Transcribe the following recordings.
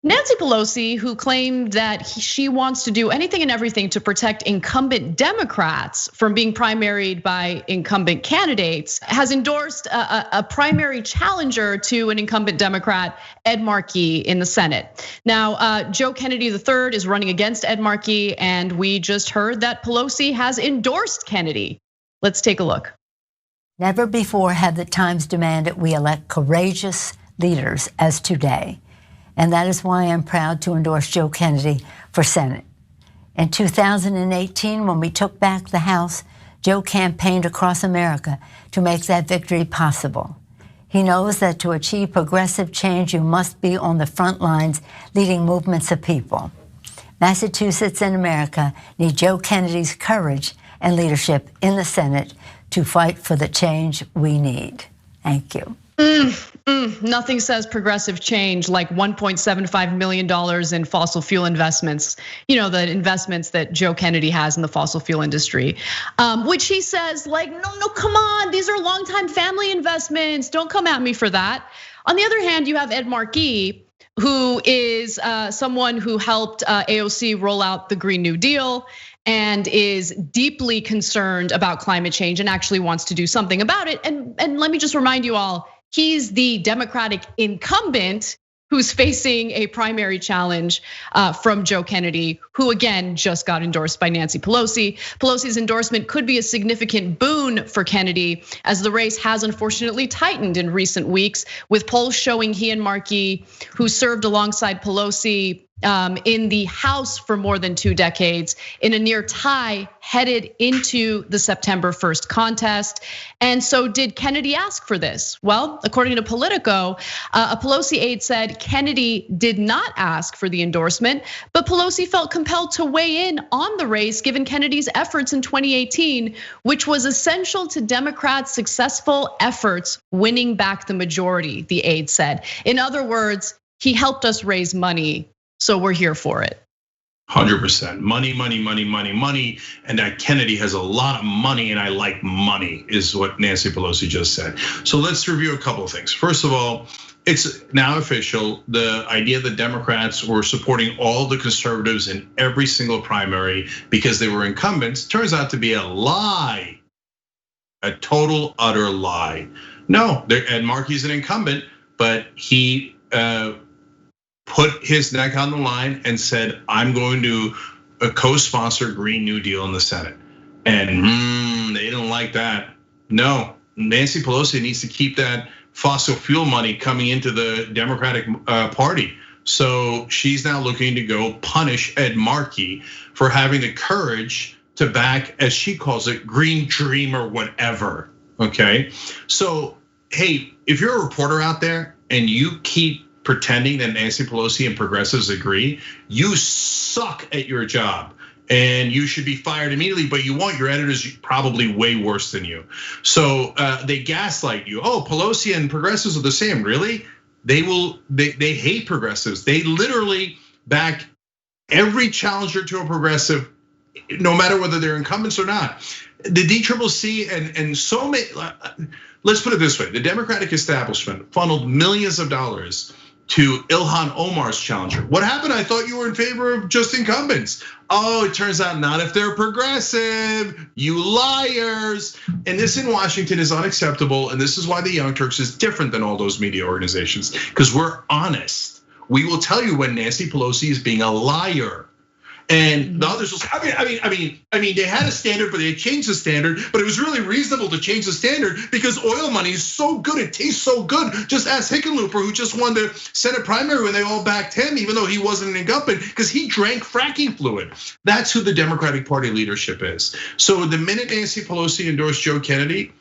Nancy Pelosi, who claimed that she wants to do anything and everything to protect incumbent Democrats from being primaried by incumbent candidates, has endorsed a primary challenger to an incumbent Democrat, Ed Markey, in the Senate. Now, Joe Kennedy III is running against Ed Markey, and we just heard that Pelosi has endorsed Kennedy. Let's take a look. Never before have the times demanded we elect courageous leaders as today. And that is why I'm proud to endorse Joe Kennedy for Senate. In 2018, when we took back the House, Joe campaigned across America to make that victory possible. He knows that to achieve progressive change, you must be on the front lines leading movements of people. Massachusetts and America need Joe Kennedy's courage and leadership in the Senate to fight for the change we need. Thank you. Nothing says progressive change like $1.75 million in fossil fuel investments. You know, the investments that Joe Kennedy has in the fossil fuel industry, which he says like, no, come on, these are longtime family investments. Don't come at me for that. On the other hand, you have Ed Markey, who is someone who helped AOC roll out the Green New Deal and is deeply concerned about climate change and actually wants to do something about it. And let me just remind you all, he's the Democratic incumbent who's facing a primary challenge from Joe Kennedy, who again just got endorsed by Nancy Pelosi. Pelosi's endorsement could be a significant boon for Kennedy, as the race has unfortunately tightened in recent weeks, with polls showing he and Markey, who served alongside Pelosi in the House for more than 2 decades, in a near tie headed into the September 1st contest. And so did Kennedy ask for this? Well, according to Politico, a Pelosi aide said Kennedy did not ask for the endorsement, but Pelosi felt compelled to weigh in on the race given Kennedy's efforts in 2018, which was essential to Democrats' successful efforts winning back the majority, the aide said. In other words, he helped us raise money, so we're here for it. 100%. Money. And that Kennedy has a lot of money, and I like money, is what Nancy Pelosi just said. So let's review a couple of things. First of all, it's now official. The idea that Democrats were supporting all the conservatives in every single primary because they were incumbents turns out to be a lie. A total, utter lie. No, Ed Markey's an incumbent, but he put his neck on the line and said, I'm going to co-sponsor Green New Deal in the Senate. And they didn't like that. No, Nancy Pelosi needs to keep that fossil fuel money coming into the Democratic Party. So she's now looking to go punish Ed Markey for having the courage to back, as she calls it, Green Dream or whatever, okay? So, hey, if you're a reporter out there and you keep pretending that Nancy Pelosi and progressives agree, you suck at your job and you should be fired immediately, but you want your editors probably way worse than you. So they gaslight you. Oh, Pelosi and progressives are the same, really? They hate progressives. They literally back every challenger to a progressive, no matter whether they're incumbents or not. The DCCC and so many, let's put it this way, the Democratic establishment funneled millions of dollars to Ilhan Omar's challenger. What happened? I thought you were in favor of just incumbents. Oh, it turns out not if they're progressive, you liars. And this in Washington is unacceptable. And this is why the Young Turks is different than all those media organizations, because we're honest. We will tell you when Nancy Pelosi is being a liar. And the others will say, I mean, they had a standard, but they changed the standard. But it was really reasonable to change the standard because oil money is so good, it tastes so good. Just ask Hickenlooper, who just won the Senate primary when they all backed him, even though he wasn't an incumbent, because he drank fracking fluid. That's who the Democratic Party leadership is. So the minute Nancy Pelosi endorsed Joe Kennedy,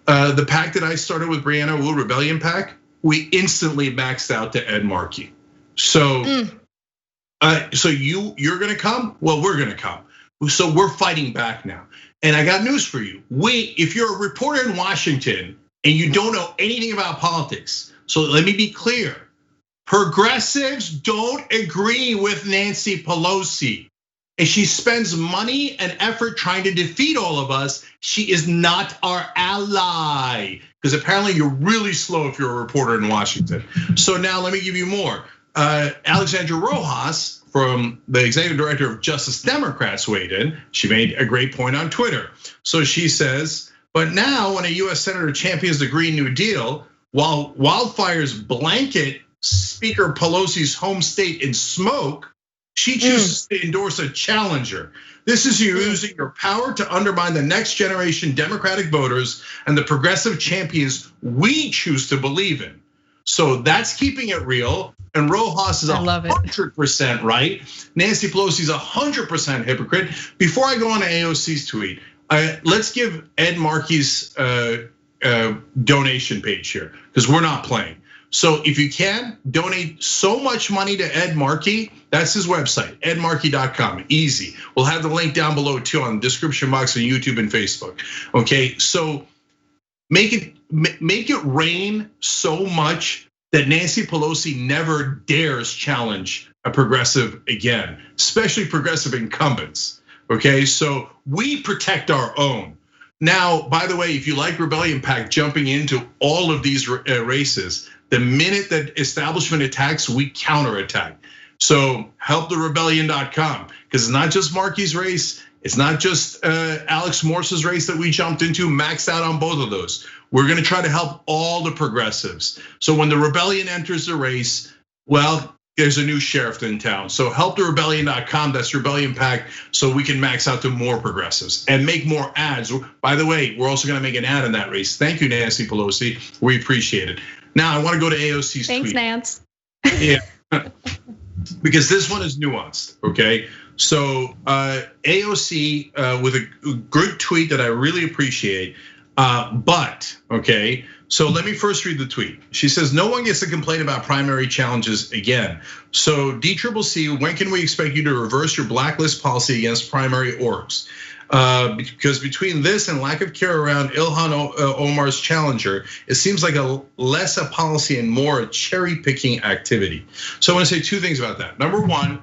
the pact that I started with Brianna Wu, Rebellion PAC, we instantly maxed out to Ed Markey. So. So you're gonna come? Well, we're gonna come. So we're fighting back now. And I got news for you. If you're a reporter in Washington and you don't know anything about politics, so let me be clear. Progressives don't agree with Nancy Pelosi. And she spends money and effort trying to defeat all of us. She is not our ally. Because apparently you're really slow if you're a reporter in Washington. So now let me give you more. Alexandria Rojas, from the executive director of Justice Democrats, weighed in. She made a great point on Twitter. So she says, but now when a US Senator champions the Green New Deal, while wildfires blanket Speaker Pelosi's home state in smoke, she chooses to endorse a challenger. This is you using your power to undermine the next generation Democratic voters and the progressive champions we choose to believe in. So that's keeping it real. And Rojas is 100% right. Nancy Pelosi's 100% hypocrite. Before I go on to AOC's tweet, let's give Ed Markey's donation page here, because we're not playing. So if you can, donate so much money to Ed Markey. That's his website, edmarkey.com, easy. We'll have the link down below too on the description box on YouTube and Facebook. Okay, so make it rain so much that Nancy Pelosi never dares challenge a progressive again, especially progressive incumbents. Okay, so we protect our own. Now, by the way, if you like Rebellion PAC jumping into all of these races, the minute that establishment attacks, we counterattack. So helptherebellion.com, because it's not just Markey's race, it's not just Alex Morse's race that we jumped into, maxed out on both of those. We're gonna try to help all the progressives. So when the rebellion enters the race, well, there's a new sheriff in town. So helptherebellion.com, that's Rebellion PAC, so we can max out to more progressives and make more ads. By the way, we're also gonna make an ad in that race. Thank you, Nancy Pelosi, we appreciate it. Now I wanna go to AOC's tweet. Thanks, Nance. Yeah, because this one is nuanced, okay? So AOC with a good tweet that I really appreciate, but, okay, so let me first read the tweet. She says, no one gets to complain about primary challenges again. So DCCC, when can we expect you to reverse your blacklist policy against primary orgs? Because between this and lack of care around Ilhan Omar's challenger, it seems like less a policy and more a cherry picking activity. So I wanna say two things about that. Number one,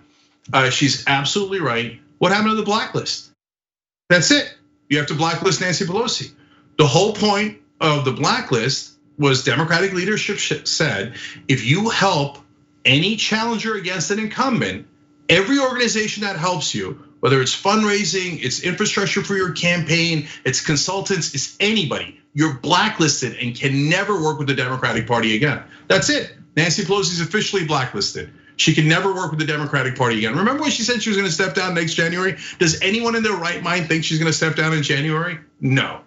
she's absolutely right. What happened to the blacklist? That's it. You have to blacklist Nancy Pelosi. The whole point of the blacklist was Democratic leadership said, if you help any challenger against an incumbent, every organization that helps you, whether it's fundraising, it's infrastructure for your campaign, it's consultants, it's anybody, you're blacklisted and can never work with the Democratic Party again. That's it. Nancy Pelosi's officially blacklisted. She can never work with the Democratic Party again. Remember when she said she was gonna step down next January? Does anyone in their right mind think she's gonna step down in January? No.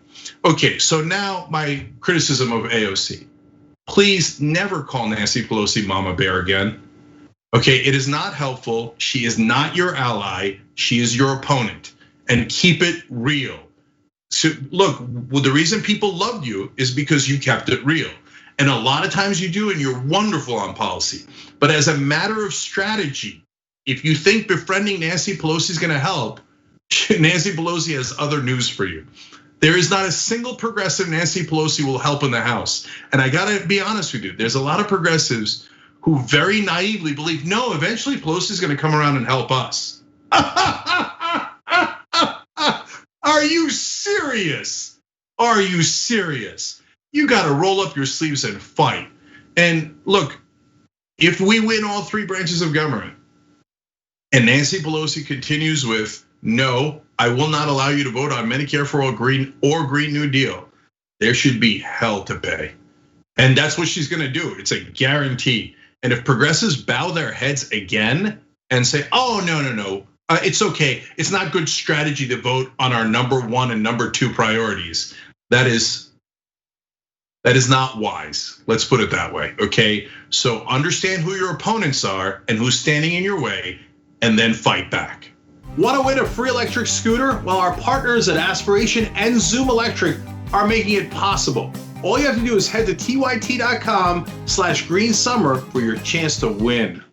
Okay, so now my criticism of AOC. Please never call Nancy Pelosi Mama Bear again. Okay, it is not helpful. She is not your ally. She is your opponent, and keep it real. So look, well, the reason people loved you is because you kept it real. And a lot of times you do, and you're wonderful on policy. But as a matter of strategy, if you think befriending Nancy Pelosi is gonna help, Nancy Pelosi has other news for you. There is not a single progressive Nancy Pelosi will help in the House. And I gotta be honest with you, there's a lot of progressives who very naively believe, no, eventually Pelosi is gonna come around and help us. Are you serious? Are you serious? You gotta roll up your sleeves and fight. And look, if we win all three branches of government and Nancy Pelosi continues with, no, I will not allow you to vote on Medicare for All Green or Green New Deal, there should be hell to pay. And that's what she's gonna do, it's a guarantee. And if progressives bow their heads again and say, oh, no, it's okay, it's not good strategy to vote on our number one and number two priorities, that is not wise, let's put it that way, okay? So understand who your opponents are and who's standing in your way, and then fight back. Want to win a free electric scooter? Well, our partners at Aspiration and Zoom Electric are making it possible. All you have to do is head to tyt.com/greensummer for your chance to win.